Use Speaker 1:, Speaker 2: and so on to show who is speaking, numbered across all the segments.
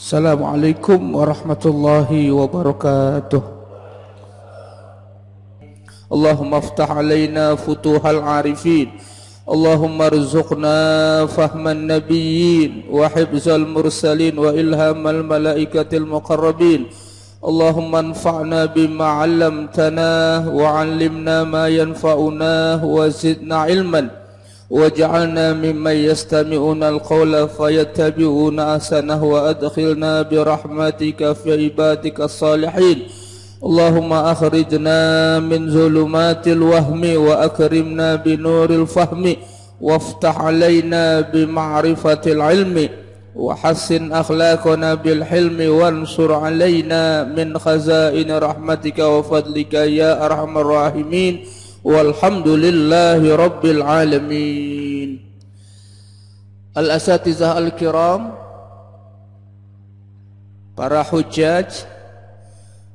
Speaker 1: Assalamualaikum warahmatullahi wabarakatuh. Allahumma aftah alaina futuhal arifin, Allahumma rzuqna fahman nabiyyin wa hifzal mursalin wa ilhamal malaikatil muqarrabin. Allahumma anfa'na bima 'allamtana wa 'allimna ma yanfa'una wa zidna ilman waj'alna mimman yastami'una al-qawla fayattabi'una ahsanahu wa adkhilna birahmatika fi ibadikas salihin. Allahumma akhrijna min zulumatil wahmi wa akrimna binuril fahmi waftah alaina bima'rifatil ilmi wa hassin akhlaqana bil hilmi wansur alaina min khazain rahmatika wa fadlika ya arhamar rahimin. Walhamdulillahi rabbil alamin. Al-asatizah al-kiram, para hujjaj,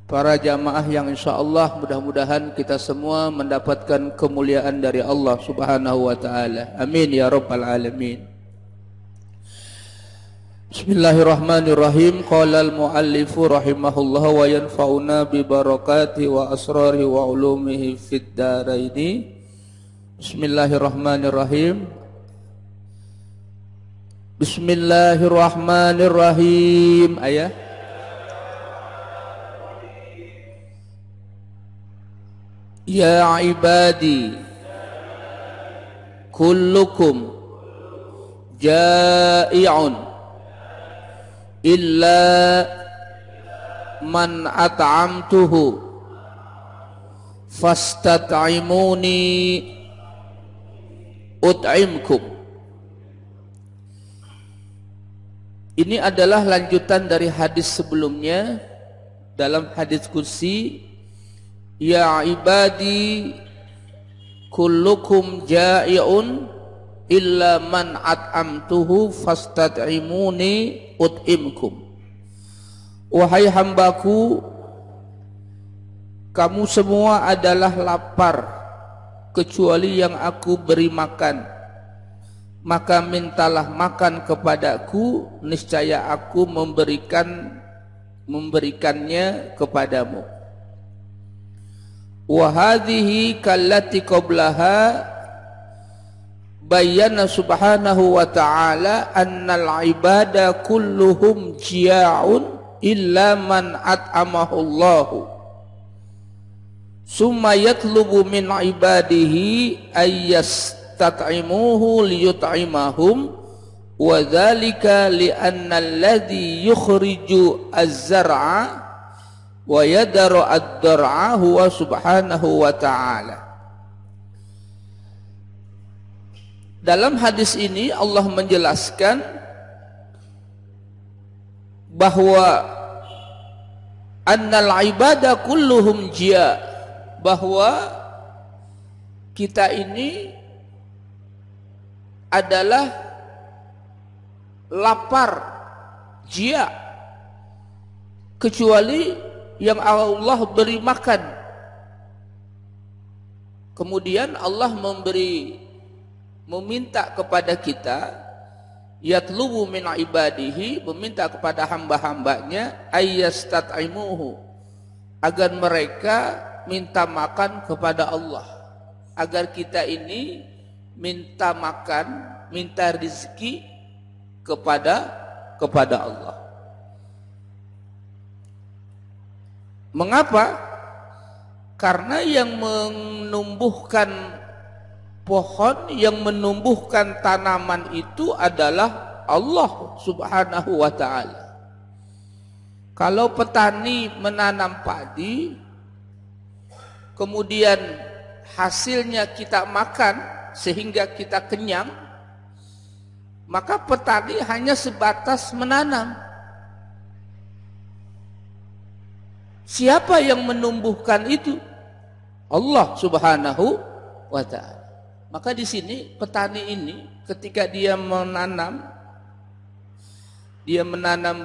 Speaker 1: para jamaah yang insyaallah mudah-mudahan kita semua mendapatkan kemuliaan dari Allah subhanahu wa ta'ala. Amin ya rabbal alamin. Bismillahirrahmanirrahim. Qala al-muallifu rahimahullah wa yanfa'una bi barakatihi wa asrarihi wa ulumihi fid daraini. Bismillahirrahmanirrahim. Bismillahirrahmanirrahim. Ayah. Ya ibadi kullukum ja'i'un illa man at'amtuhu fastat'imuni ut'imkum. Ini adalah lanjutan dari hadis sebelumnya. Dalam hadis kursi, ya ibadi kullukum ja'i'un illa man at'amtuhu fastat'imuni ut'imkum. Wahai hambaku, kamu semua adalah lapar kecuali yang aku beri makan, maka mintalah makan kepadaku, niscaya aku memberikannya kepadamu. Wa hadhihi kallati qablaha bayyana subhanahu wa ta'ala annal ibada kulluhum jia'un illa man at'amahu Allahu summa yatlubu min ibadihi ayyastat'imuhu liyut'imahum wa dhalika li'anna alladhi yukhriju az-zar'a wa yadaru ad-dar'a huwa subhanahu wa ta'ala. Dalam hadis ini Allah menjelaskan bahwa annal ibadah kulluhum jia', bahwa kita ini adalah lapar, jia', kecuali yang Allah beri makan. Kemudian Allah meminta kepada kita, yatlubu min ibadihi, meminta kepada hamba-hambanya, ayyastat'imuhu, agar mereka minta makan kepada Allah, agar kita ini minta makan, minta rezeki kepada Allah. Mengapa? Karena yang menumbuhkan pohon, yang menumbuhkan tanaman itu adalah Allah subhanahu wa ta'ala. Kalau petani menanam padi, kemudian hasilnya kita makan sehingga kita kenyang, maka petani hanya sebatas menanam. Siapa yang menumbuhkan itu? Allah subhanahu wa ta'ala. Maka di sini petani ini ketika dia menanam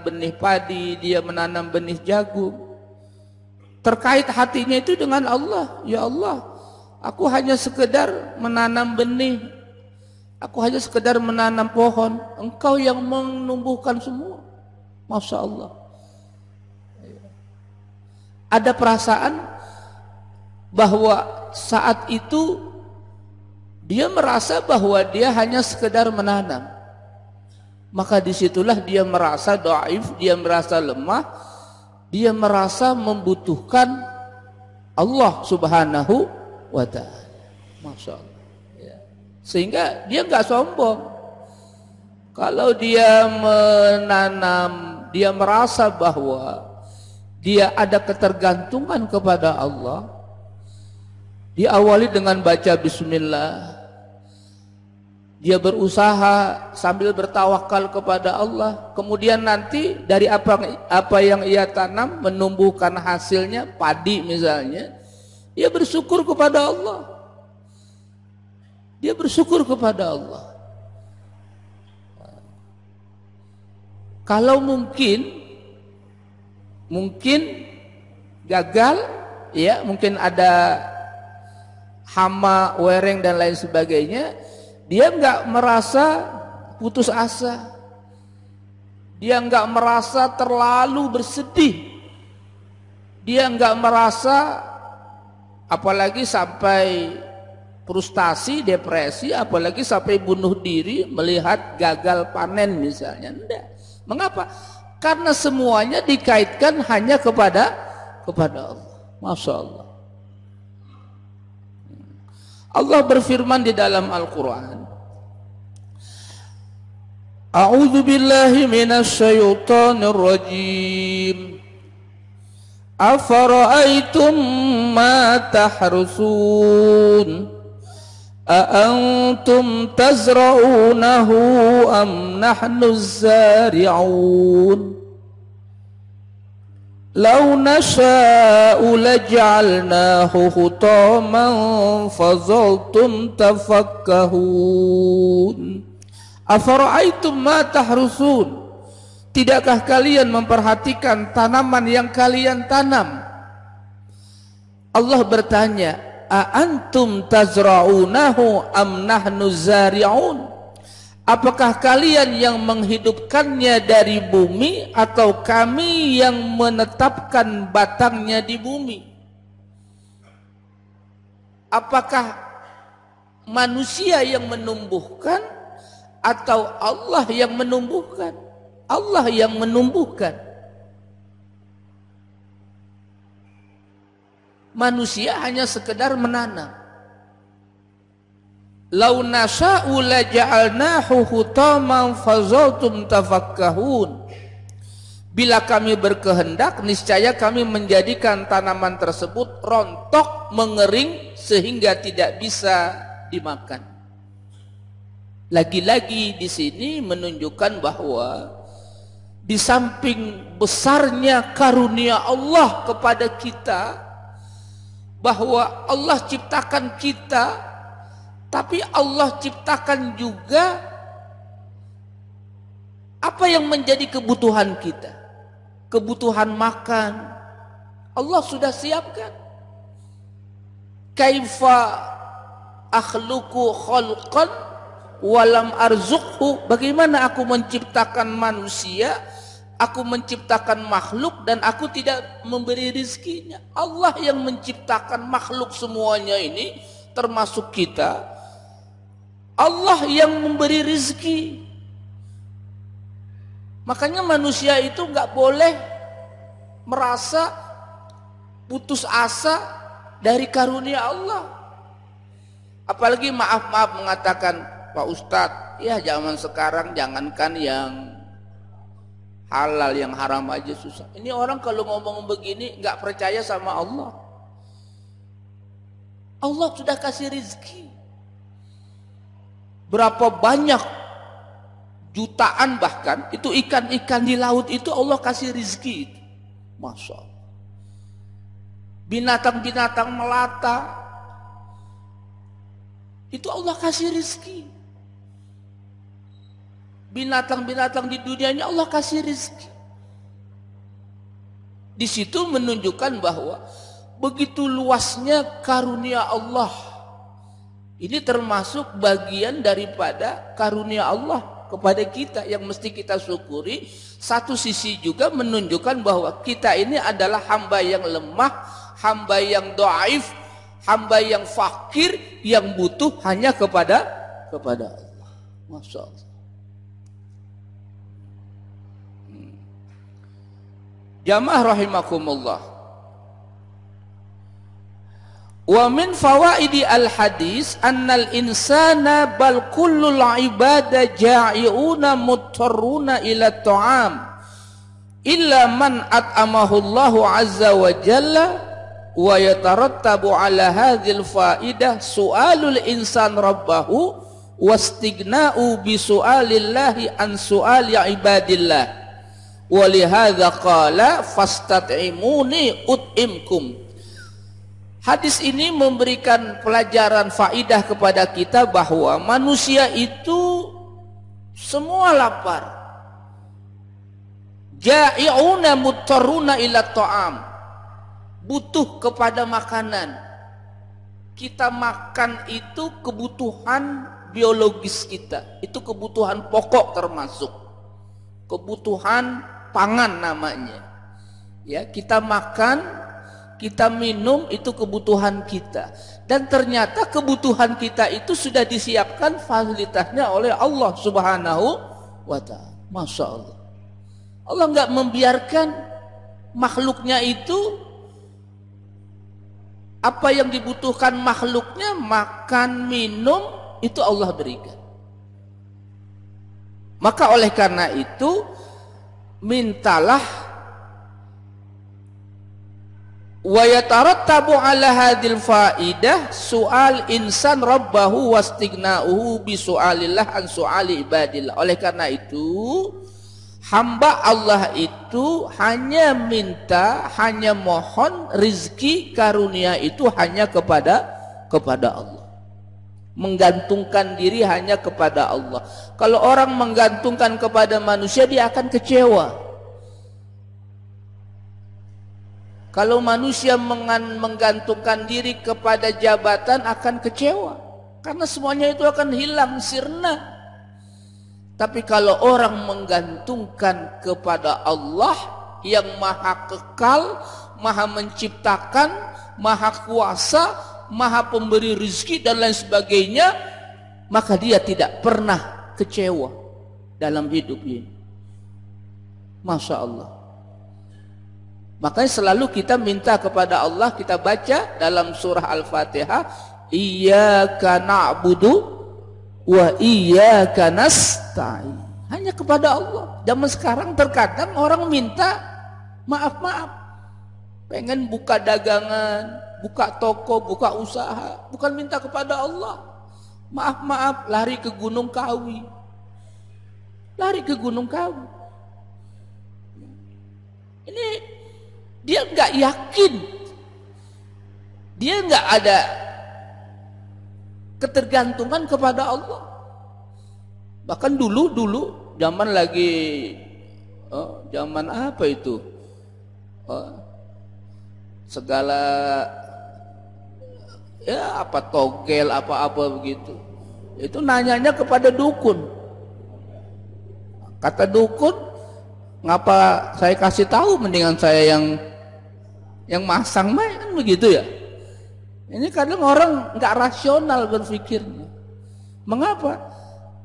Speaker 1: benih padi, dia menanam benih jagung, terkait hatinya itu dengan Allah. Ya Allah, aku hanya sekedar menanam benih, aku hanya sekedar menanam pohon, Engkau yang menumbuhkan semua. Masya Allah. Ada perasaan bahwa saat itu dia merasa bahwa dia hanya sekedar menanam. Maka disitulah dia merasa dhaif, dia merasa lemah, dia merasa membutuhkan Allah Subhanahu wa ta'ala. Masya Allah. Sehingga dia nggak sombong. Kalau dia menanam, dia merasa bahwa dia ada ketergantungan kepada Allah, diawali dengan baca bismillah, dia berusaha sambil bertawakal kepada Allah, kemudian nanti dari apa yang ia tanam menumbuhkan hasilnya, padi misalnya, dia bersyukur kepada Allah. Dia bersyukur kepada Allah. Kalau mungkin gagal, ya, mungkin ada hama, wereng dan lain sebagainya, dia nggak merasa putus asa, dia nggak merasa terlalu bersedih, dia nggak merasa apalagi sampai frustasi, depresi, apalagi sampai bunuh diri melihat gagal panen misalnya. Enggak. Mengapa? Karena semuanya dikaitkan hanya kepada Allah. Masya Allah. Allah berfirman di dalam Al-Quran, A'udzu billahi minasy syaithanir rajim. Afara'aitum ma tahrusun أأنتم تزرعونه أم نحن الزارعون لو نشاء لجعلناه حطاما فظلتم تفكهون أفرأيتم ما تحرثون. Tidakkah kalian memperhatikan tanaman yang kalian tanam? Allah bertanya, Aantum tazra'unahu am nahnu zari'un. Apakah kalian yang menghidupkannya dari bumi atau kami yang menetapkan batangnya di bumi? Apakah manusia yang menumbuhkan atau Allah yang menumbuhkan? Allah yang menumbuhkan. Manusia hanya sekedar menanam. Lau nasha'u laja'alnahu hutaman fazaltum tafakkahun. Bila kami berkehendak, niscaya kami menjadikan tanaman tersebut rontok, mengering sehingga tidak bisa dimakan. Lagi-lagi di sini menunjukkan bahwa di samping besarnya karunia Allah kepada kita, bahwa Allah ciptakan kita, tapi Allah ciptakan juga apa yang menjadi kebutuhan kita. Kebutuhan makan Allah sudah siapkan. Kaifa akhluqu khalqan walam arzuqhu. Bagaimana aku menciptakan manusia, aku menciptakan makhluk dan aku tidak memberi rizkinya. Allah yang menciptakan makhluk semuanya ini, termasuk kita. Allah yang memberi rizki. Makanya manusia itu nggak boleh merasa putus asa dari karunia Allah. Apalagi maaf mengatakan, Pak Ustadz, ya zaman sekarang jangankan yang halal, yang haram aja susah. Ini orang kalau ngomong begini nggak percaya sama Allah. Allah sudah kasih rizki. Berapa banyak jutaan bahkan itu ikan-ikan di laut itu Allah kasih rizki. Masya Allah. Binatang-binatang melata itu Allah kasih rizki. Binatang-binatang di dunia ini Allah kasih rizki. Di situ menunjukkan bahwa begitu luasnya karunia Allah. Ini termasuk bagian daripada karunia Allah. kepada kita yang mesti kita syukuri. Satu sisi juga menunjukkan bahwa kita ini adalah hamba yang lemah, hamba yang dhaif, hamba yang fakir, yang butuh hanya kepada Allah. Masya Allah. Jamaah rahimakumullah. Wa min fawaidi al-hadis annal insana bal kullul ibada ja'iuna muttarruna ila ta'am illa man at'amahu Allahu azza wa jalla wa yatarattabu ala hadhil faidah su'alul insan rabbahu wastighna'u bi su'alillahi an su'ali ibadillah wa lihadza qala fastat'imuni ut'imkum. Hadis ini memberikan pelajaran faidah kepada kita bahwa manusia itu semua lapar. Ja'i'una muttarruna ila ta'am. Butuh kepada makanan. Kita makan itu kebutuhan biologis kita. Itu kebutuhan pokok termasuk. Kebutuhan pangan namanya. Ya, kita makan, kita minum, itu kebutuhan kita. Dan ternyata kebutuhan kita itu sudah disiapkan fasilitasnya oleh Allah Subhanahu wa ta'ala. Masya Allah. Allah enggak membiarkan makhluknya itu, apa yang dibutuhkan makhluknya, makan, minum, itu Allah berikan. Maka oleh karena itu, mintalah wa yatarattabu ala hadil faidah su'al insan rabbahu wastighna'uhu bi su'alillah an su'ali ibadillah. Oleh karena itu hamba Allah itu hanya minta, hanya mohon rizki karunia itu hanya kepada Allah, menggantungkan diri hanya kepada Allah. Kalau orang menggantungkan kepada manusia, dia akan kecewa. Kalau manusia menggantungkan diri kepada jabatan, akan kecewa, karena semuanya itu akan hilang sirna. Tapi kalau orang menggantungkan kepada Allah yang maha kekal, maha menciptakan, maha kuasa, maha pemberi rezeki dan lain sebagainya, maka dia tidak pernah kecewa dalam hidup ini. Masya Allah. Makanya selalu kita minta kepada Allah, kita baca dalam surah Al-Fatihah, Iyyaka na'budu wa iyyaka nasta'in. Hanya kepada Allah. Zaman sekarang terkadang orang minta maaf-maaf, pengen buka dagangan, buka toko, buka usaha, bukan minta kepada Allah. Maaf-maaf, lari ke Gunung Kawi. Lari ke Gunung Kawi. Ini dia nggak yakin, dia nggak ada ketergantungan kepada Allah. Bahkan dulu zaman lagi zaman apa itu, segala ya apa togel apa begitu, itu nanyanya kepada dukun. Kata dukun, ngapa saya kasih tahu, mendingan saya yang masang mah, kan begitu ya. Ini kadang orang nggak rasional berpikirnya. Mengapa?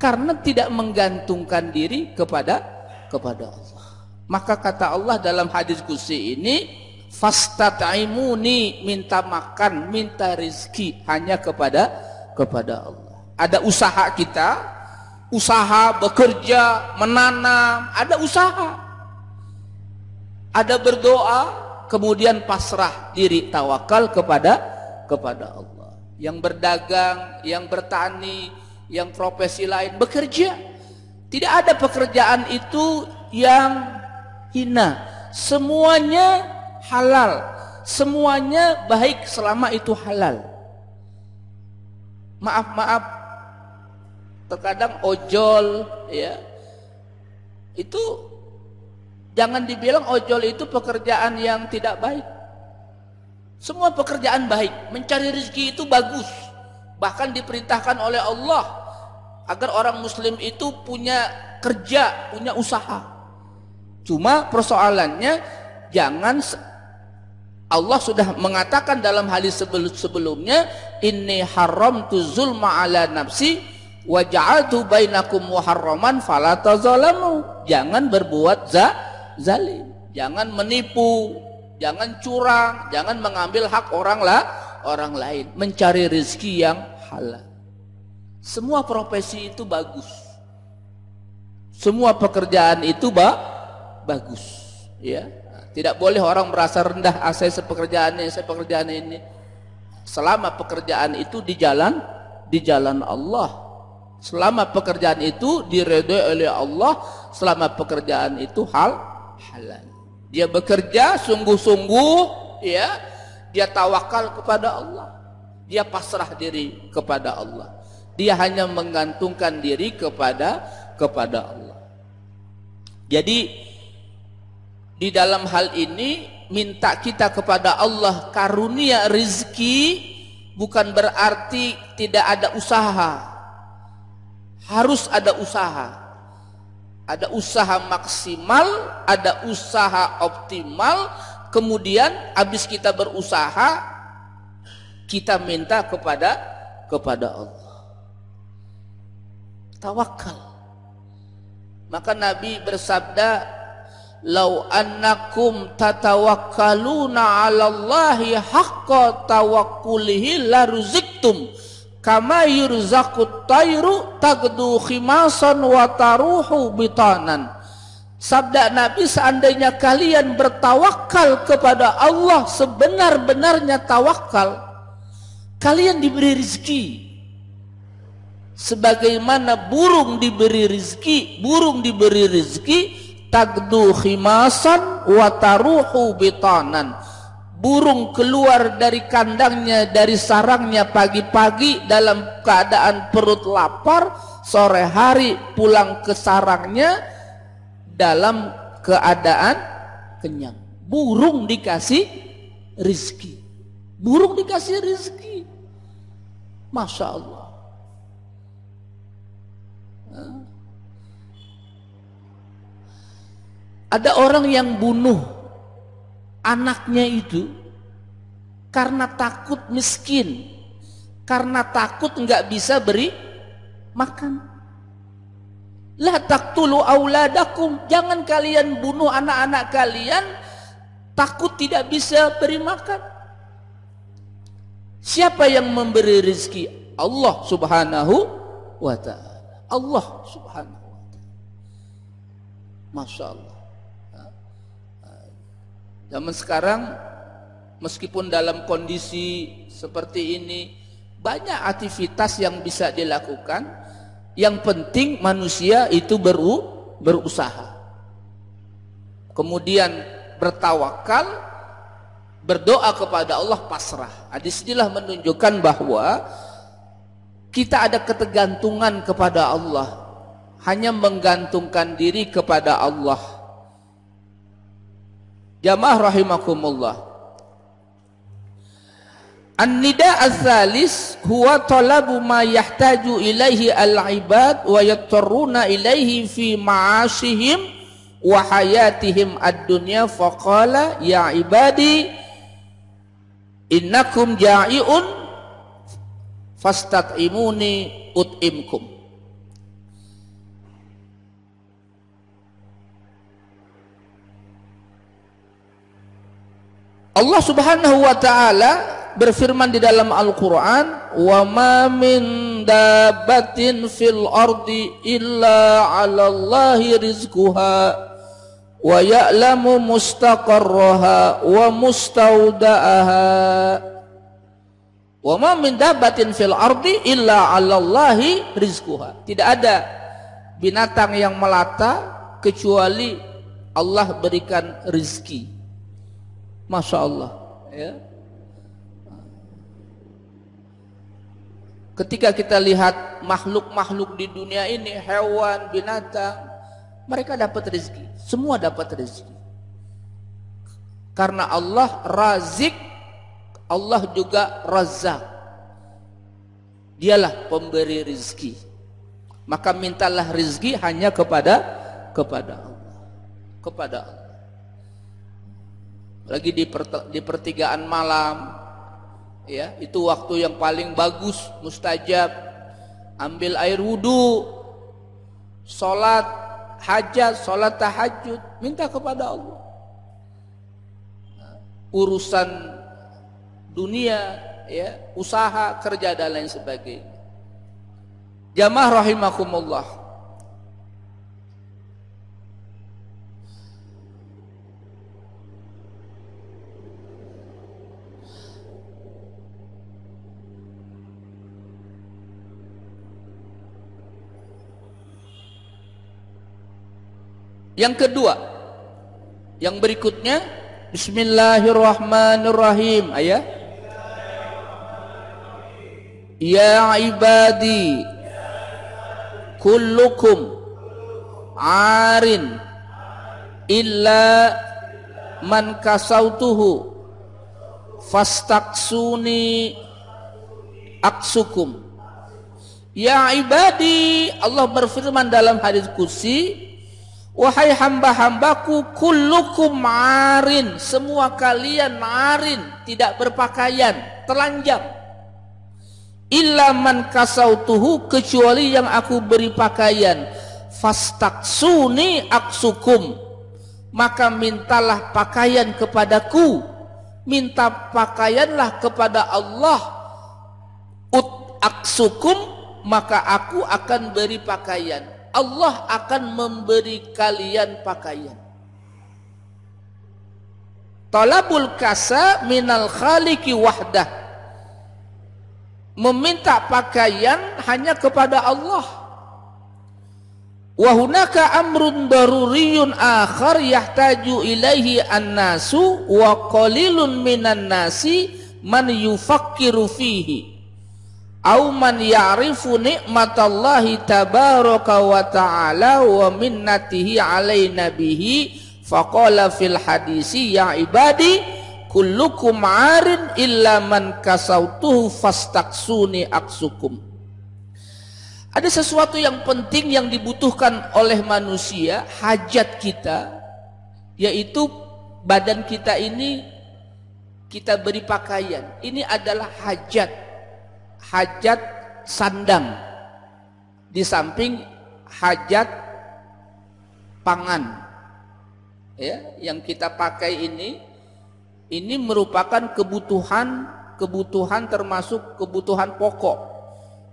Speaker 1: Karena tidak menggantungkan diri kepada Allah. Maka kata Allah dalam hadis qudsi ini, fastat'imuni, minta makan, minta rezeki hanya kepada Allah. Ada usaha kita, usaha bekerja, menanam, ada usaha. Ada berdoa, kemudian pasrah diri, tawakal kepada Allah. Yang berdagang, yang bertani, yang profesi lain, bekerja. Tidak ada pekerjaan itu yang hina. Semuanya halal, semuanya baik selama itu halal. Maaf, terkadang ojol, ya, itu jangan dibilang ojol itu pekerjaan yang tidak baik. Semua pekerjaan baik. Mencari rezeki itu bagus. Bahkan diperintahkan oleh Allah. agar orang muslim itu punya kerja, punya usaha. Cuma persoalannya jangan, Allah sudah mengatakan dalam hadis sebelumnya, inni haramtu zulma ala nafsi wa ja'altu bainakum muharraman fala tazalamu. Jangan berbuat zalim, jangan menipu, jangan curang, jangan mengambil hak orang lain, mencari rezeki yang halal. Semua profesi itu bagus, semua pekerjaan itu bagus, ya. Tidak boleh orang merasa rendah, saya pekerjaan ini. Selama pekerjaan itu di jalan Allah, selama pekerjaan itu diridhoi oleh Allah, selama pekerjaan itu halal. Dia bekerja sungguh-sungguh, ya. Dia tawakal kepada Allah, dia pasrah diri kepada Allah, dia hanya menggantungkan diri kepada Allah. Jadi di dalam hal ini minta kita kepada Allah karunia rizki bukan berarti tidak ada usaha. Harus ada usaha. Ada usaha maksimal, ada usaha optimal. Kemudian habis kita berusaha, kita minta kepada Allah. Tawakal. Maka Nabi bersabda, "Lau annakum tatawakkaluna 'ala Allahi haqqa tawakkulihi laruziktum kama yurzaqut tayru tagdu khimasan wa taruhu bitanan." Sabda Nabi, seandainya kalian bertawakal kepada Allah sebenar-benarnya tawakal, kalian diberi rezeki sebagaimana burung diberi rezeki, tagdu khimasan wa taruhu bitanan. Burung keluar dari kandangnya, dari sarangnya pagi-pagi dalam keadaan perut lapar, sore hari pulang ke sarangnya dalam keadaan kenyang. Burung dikasih rizki, Masya Allah. Ada orang yang bunuh anaknya itu karena takut miskin, karena takut nggak bisa beri makan. La taqtulu auladakum, jangan kalian bunuh anak-anak kalian takut tidak bisa beri makan. Siapa yang memberi rezeki? Allah Subhanahu wa ta'ala. Allah Subhanahu wa ta'ala. Masya Allah. Zaman sekarang meskipun dalam kondisi seperti ini banyak aktivitas yang bisa dilakukan. Yang penting manusia itu berusaha, kemudian bertawakal, berdoa kepada Allah, pasrah. Hadis inilah menunjukkan bahwa kita ada ketergantungan kepada Allah, hanya menggantungkan diri kepada Allah. Jamaah rahimakumullah. An-nida ats-tsalis huwa talabu ma yahtaju ilaihi al-ibad wa yattaruna ilaihi fi ma'ashihim wa hayatihim ad-dunya, faqala ya ibadi innakum ja'iun fastat'imuni ut'imkum. Allah Subhanahu wa ta'ala berfirman di dalam Al-Quran, wa ma min dabbatin fil ardi illa 'ala Allahi rizquha wa ya'lamu mustaqarraha wa mustawda'aha. Wa ma min dabbatin fil ardi illa 'ala Allahi rizquha. Tidak ada binatang yang melata kecuali Allah berikan rezeki. Masya Allah, ya. Ketika kita lihat makhluk-makhluk di dunia ini, hewan, binatang, mereka dapat rezeki, semua dapat rezeki. Karena Allah Razik, Allah juga Razzaq. Dialah pemberi rezeki. Maka mintalah rezeki hanya kepada Allah. Kepada Allah. Lagi di pertigaan malam, ya, itu waktu yang paling bagus, mustajab. Ambil air wudu, sholat hajat, sholat tahajud, minta kepada Allah. Urusan dunia, ya, usaha, kerja dan lain sebagainya. Jamaah rahimakumullah. Yang kedua, yang berikutnya, Bismillahirrahmanirrahim. Ayat, ya ibadi kullukum arin illa man kasautuhu fastaksuni aksukum. Ya ibadi, Allah berfirman dalam hadis qudsi, wahai hamba-hambaku, kullukum arin, semua kalian arin, tidak berpakaian, telanjang. Illa man kasautuhu, kecuali yang aku beri pakaian. Fastaksuni aksukum, maka mintalah pakaian kepadaku. Minta pakaianlah kepada Allah. Aksukum, maka aku akan beri pakaian. Allah akan memberi kalian pakaian. Talabul kasa minal khaliqi wahdah, meminta pakaian hanya kepada Allah. Wa hunaka amrun daruriyun akhar yahtaju ilaihi an-nasu wa qalilun minan nasi man yufakkiru fihi au man ya'rifu ni'matallahi tabaraka wa ta'ala wa minnatihi alaina bihi. Faqala fil hadisi, ya ibadi kullukum arin illa man kasautuhu fastaksuni aksukum. Ada sesuatu yang penting yang dibutuhkan oleh manusia, hajat kita, yaitu badan kita ini kita beri pakaian. Ini adalah hajat sandang, di samping hajat pangan, ya, yang kita pakai ini merupakan kebutuhan termasuk kebutuhan pokok.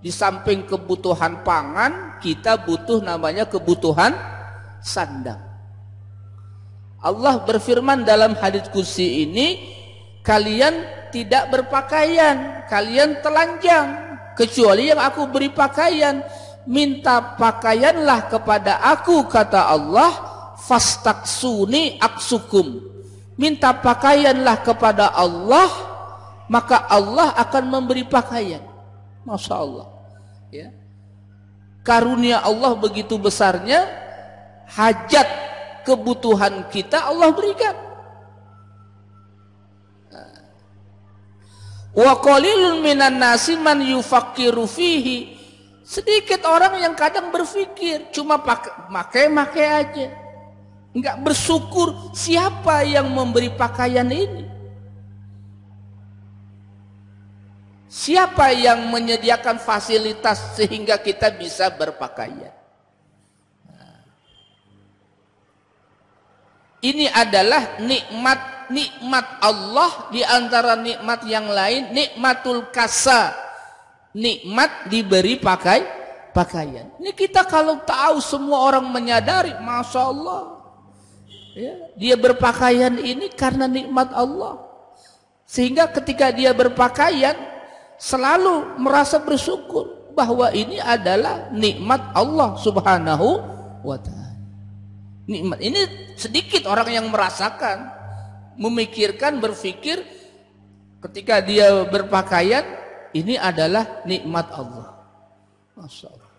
Speaker 1: Di samping kebutuhan pangan, kita butuh namanya kebutuhan sandang. Allah berfirman dalam hadits qudsi ini, kalian tidak berpakaian, kalian telanjang, kecuali yang aku beri pakaian. Minta pakaianlah kepada aku, kata Allah, fastaksuni aksukum. Minta pakaianlah kepada Allah, maka Allah akan memberi pakaian. Masya Allah, ya. Karunia Allah begitu besarnya, hajat kebutuhan kita Allah berikan. Wa qalilun minan nasi man yufakkiru fihi, sedikit orang yang kadang berpikir, cuma pakai aja, enggak bersyukur siapa yang memberi pakaian ini, siapa yang menyediakan fasilitas sehingga kita bisa berpakaian. Ini adalah nikmat Allah, di antara nikmat yang lain, nikmatul kasa, nikmat diberi pakaian. Ini kita kalau tahu, semua orang menyadari, Masya Allah, ya, dia berpakaian ini karena nikmat Allah, sehingga ketika dia berpakaian selalu merasa bersyukur bahwa ini adalah nikmat Allah Subhanahu wa ta'ala. Nikmat ini sedikit orang yang merasakan, memikirkan, berpikir ketika dia berpakaian, ini adalah nikmat Allah. Masya Allah.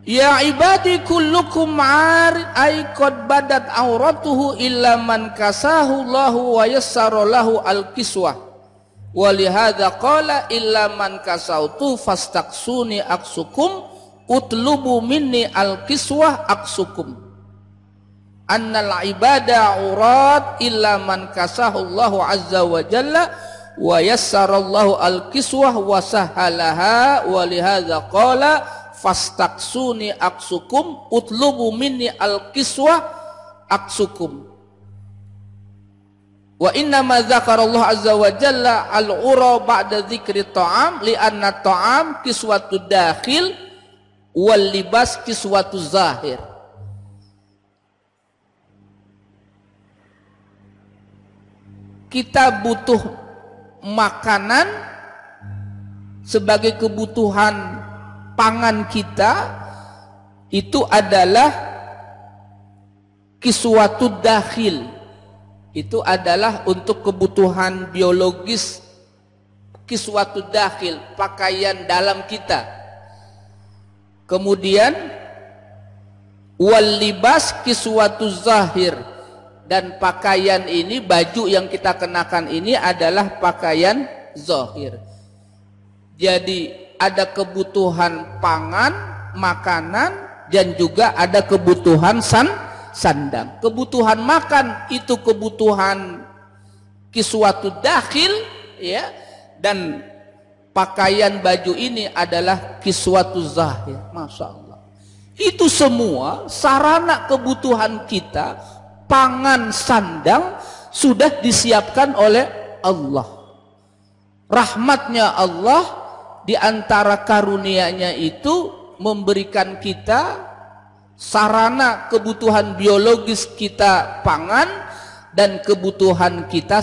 Speaker 1: Ya ibadi kullukum arid ay qad badat auratuhu illa man kasahu Allahu wa yassara lahu al-kiswah. Wa lihadza qala illa man kasautu fastaqsuni aksukum utlubu minni al-kiswah aksukum. Annal ibada aurat illa man kasahu Allahu azza wa jalla wa yassara Allahu al-kiswah wa sahalaha. Wa lihadza qala fastaqsuni aksukum utlubu minni al-kiswah aksukum. Wa inna ma dzakara Allah azza wa jalla al-ura ba'da dzikri ta'am li anna ta'am kiswatu dakhil wal libas kiswatu zahir. Kita butuh makanan sebagai kebutuhan pangan kita, itu adalah kiswatu dakhil, itu adalah untuk kebutuhan biologis. Kiswatu dakhil, pakaian dalam kita. Kemudian wal libas kiswatu zahir, dan pakaian ini, baju yang kita kenakan ini adalah pakaian zahir. Jadi ada kebutuhan pangan, makanan, dan juga ada kebutuhan sandang. Kebutuhan makan itu kebutuhan kiswatu dakhil, ya, dan pakaian baju ini adalah kiswatu zahir. Masya Allah. Itu semua sarana kebutuhan kita, pangan, sandang, sudah disiapkan oleh Allah. Rahmatnya Allah, di antara karunia-Nya itu memberikan kita sarana kebutuhan biologis kita pangan dan kebutuhan kita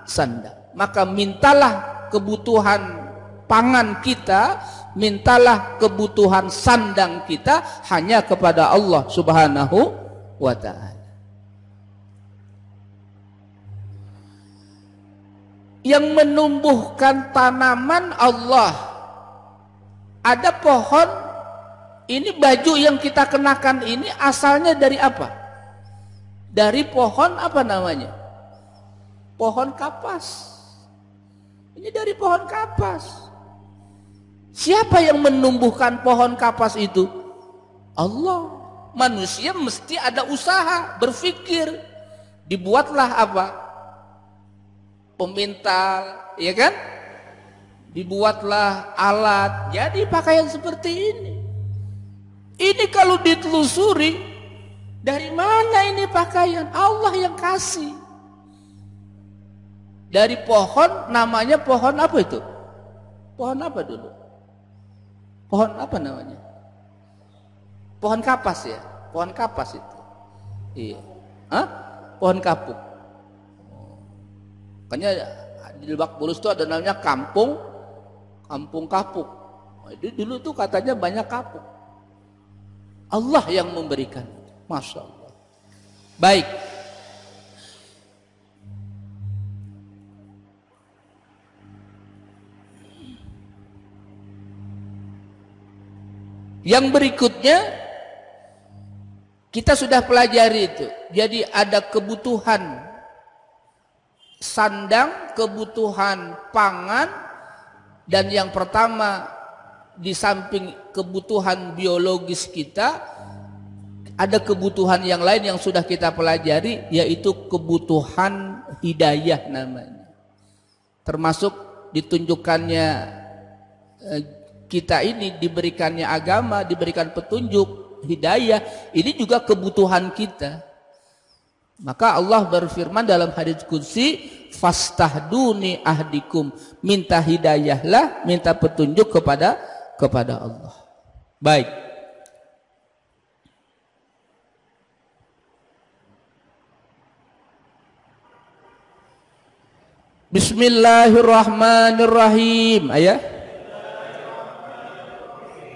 Speaker 1: sandang. Maka mintalah kebutuhan pangan kita, mintalah kebutuhan sandang kita hanya kepada Allah Subhanahu wa ta'ala. Yang menumbuhkan tanaman Allah. Ada pohon, ini baju yang kita kenakan ini asalnya dari apa? Dari pohon apa namanya? Pohon kapas. Ini dari pohon kapas. Siapa yang menumbuhkan pohon kapas itu? Allah. Manusia mesti ada usaha, berpikir. Dibuatlah apa? Pemintal, ya kan? Dibuatlah alat, jadi pakaian seperti ini. Ini kalau ditelusuri, dari mana ini pakaian? Allah yang kasih. Dari pohon, namanya pohon apa itu? Pohon apa dulu? Pohon apa namanya? Pohon kapas ya? Pohon kapas itu. Iya. Hah? Pohon kapuk. Makanya di Lebak Bulus itu ada namanya kampung kapuk. Dulu tuh katanya banyak kapuk. Allah yang memberikan. Masya Allah. Baik. Yang berikutnya kita sudah pelajari itu. Jadi ada kebutuhan sandang, kebutuhan pangan, dan yang pertama di samping kebutuhan biologis kita ada kebutuhan yang lain yang sudah kita pelajari, yaitu kebutuhan hidayah namanya. Termasuk ditunjukkannya kita ini diberikannya agama, diberikan petunjuk, hidayah, ini juga kebutuhan kita. Maka Allah berfirman dalam hadits qudsi, fastahduni ahdikum, minta hidayahlah, minta petunjuk kepada Allah. Baik. Bismillahirrahmanirrahim. Ayah.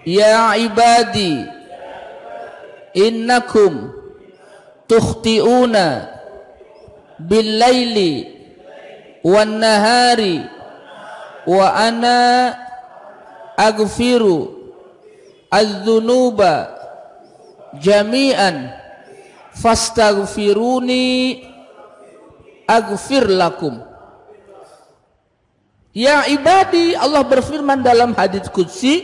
Speaker 1: Ya ibadi, innakum tukhti'una bil-laili wan-nahari wa ana aghfiru adz-dzunuba jami'an fastaghfiruni aghfir lakum. Ya ibadi, Allah berfirman dalam hadits qudsi,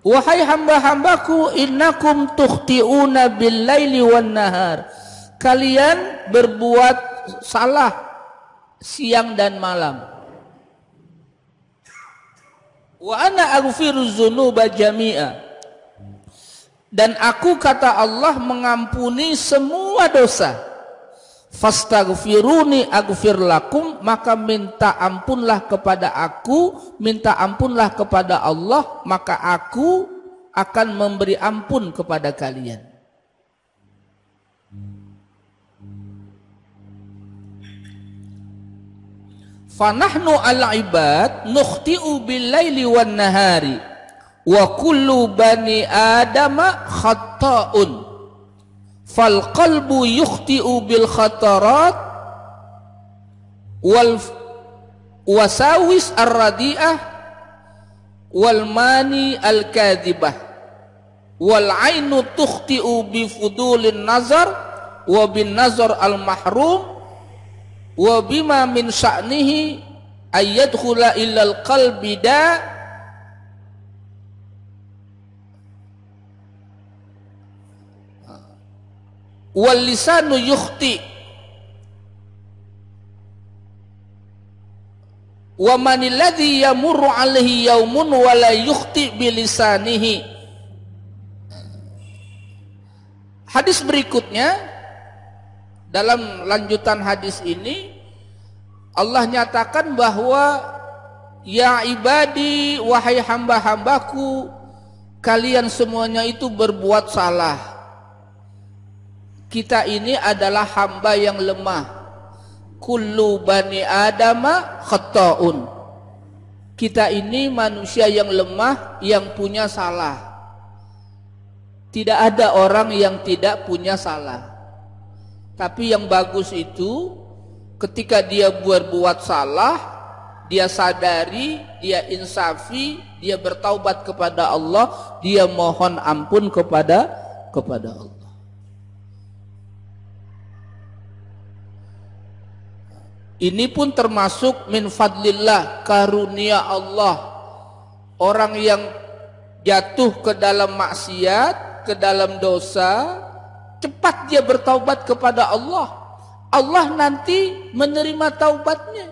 Speaker 1: wahai hamba-hambaku, innakum tukhti'una bil laili wan nahar. Kalian berbuat salah siang dan malam. Wa ana aghfiru dzunuba jami'a. Dan aku, kata Allah, mengampuni semua dosa. Fastaghfiruni aghfir lakum, maka minta ampunlah kepada aku, minta ampunlah kepada Allah, maka aku akan memberi ampun kepada kalian. Fanahnu al-ibad nukhti'u bil-laili wan-nahari wa kullu bani adama khata'un. Fal qalbu yukhti'u bil khatarat wal wasawis ar-radi'ah wal mani al-kadhibah wal ainu tukhti'u bi fudulin nazar wa bin nazar al-mahrum wa bima min sya'nihi ayyadkhula illal qalbi da wal lisanu yukhti wa manil ladzi yamurru alaihi yaumun wa la yukhti bilisanihi. Hadis berikutnya, dalam lanjutan hadis ini Allah nyatakan bahwa ya ibadi, wahai hamba-hambaku, kalian semuanya itu berbuat salah. Kita ini adalah hamba yang lemah. Kullu bani adama khata'un. Kita ini manusia yang lemah, yang punya salah. Tidak ada orang yang tidak punya salah. Tapi yang bagus itu ketika dia berbuat salah, dia sadari, dia insafi, dia bertaubat kepada Allah, dia mohon ampun kepada Allah. Ini pun termasuk min fadlillah, karunia Allah. Orang yang jatuh ke dalam maksiat, ke dalam dosa, cepat dia bertaubat kepada Allah. Allah nanti menerima taubatnya.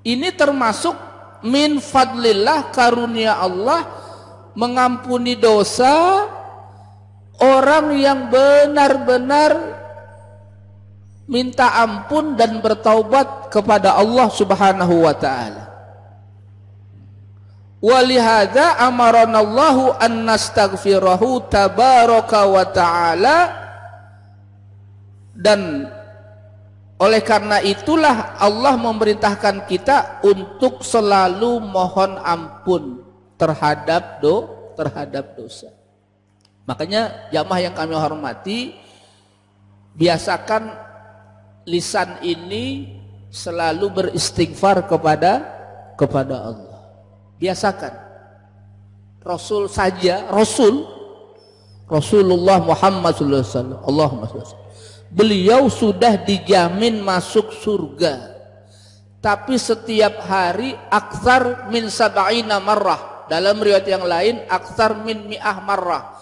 Speaker 1: Ini termasuk min fadlillah, karunia Allah, mengampuni dosa orang yang benar-benar minta ampun dan bertaubat kepada Allah Subhanahu wa ta'ala. Walihada amaranallahu an nastaghfirahu tabaraka wa ta'ala. Dan oleh karena itulah Allah memerintahkan kita untuk selalu mohon ampun terhadap dosa. Makanya jamaah yang kami hormati, biasakan lisan ini selalu beristighfar kepada Allah. Biasakan. Rasulullah Muhammad sallallahu alaihi wasallam, Allahumma shalli, beliau sudah dijamin masuk surga. Tapi setiap hari aktsar min sab'ina marrah. Dalam riwayat yang lain aktsar min mi'ah marrah.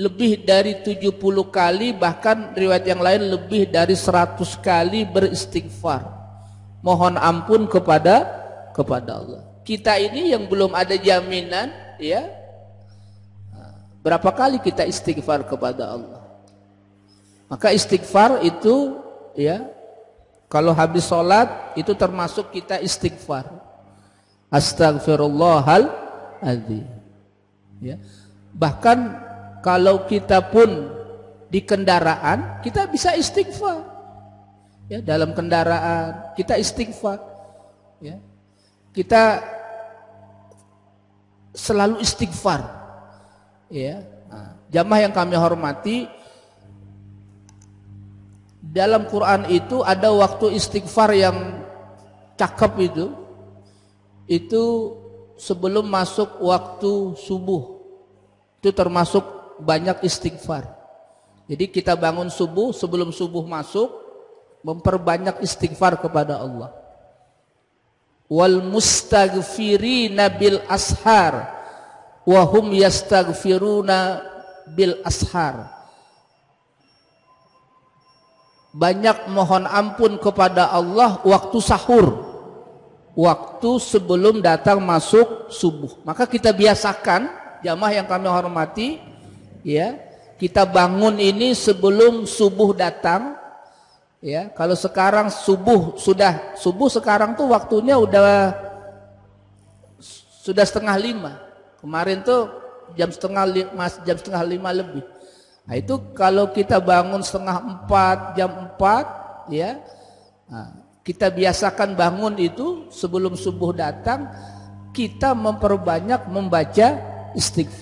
Speaker 1: Lebih dari 70 kali, bahkan riwayat yang lain lebih dari 100 kali beristighfar, mohon ampun kepada Allah. Kita ini yang belum ada jaminan, ya, berapa kali kita istighfar kepada Allah. Maka istighfar itu, ya, kalau habis sholat itu termasuk kita istighfar, astaghfirullahaladzim, ya. Bahkan kalau kita pun di kendaraan, kita bisa istighfar. Ya, dalam kendaraan kita istighfar. Ya. Kita selalu istighfar. Ya. Nah, jamaah yang kami hormati, dalam Quran itu ada waktu istighfar yang cakep itu sebelum masuk waktu subuh. Itu termasuk banyak istighfar. Jadi kita bangun subuh, sebelum subuh masuk, memperbanyak istighfar kepada Allah. Wal mustaghfirina bil ashar wa hum yastaghfiruna bil ashar. Banyak mohon ampun kepada Allah waktu sahur, waktu sebelum datang masuk subuh. Maka kita biasakan, jamaah yang kami hormati, ya, kita bangun ini sebelum subuh datang. Ya, kalau sekarang subuh sekarang tuh waktunya sudah 4:30. Kemarin tuh jam setengah 5 lebih. Nah, itu kalau kita bangun 3:30, jam 4, ya, nah, kita biasakan bangun itu sebelum subuh datang, kita memperbanyak membaca istighfar.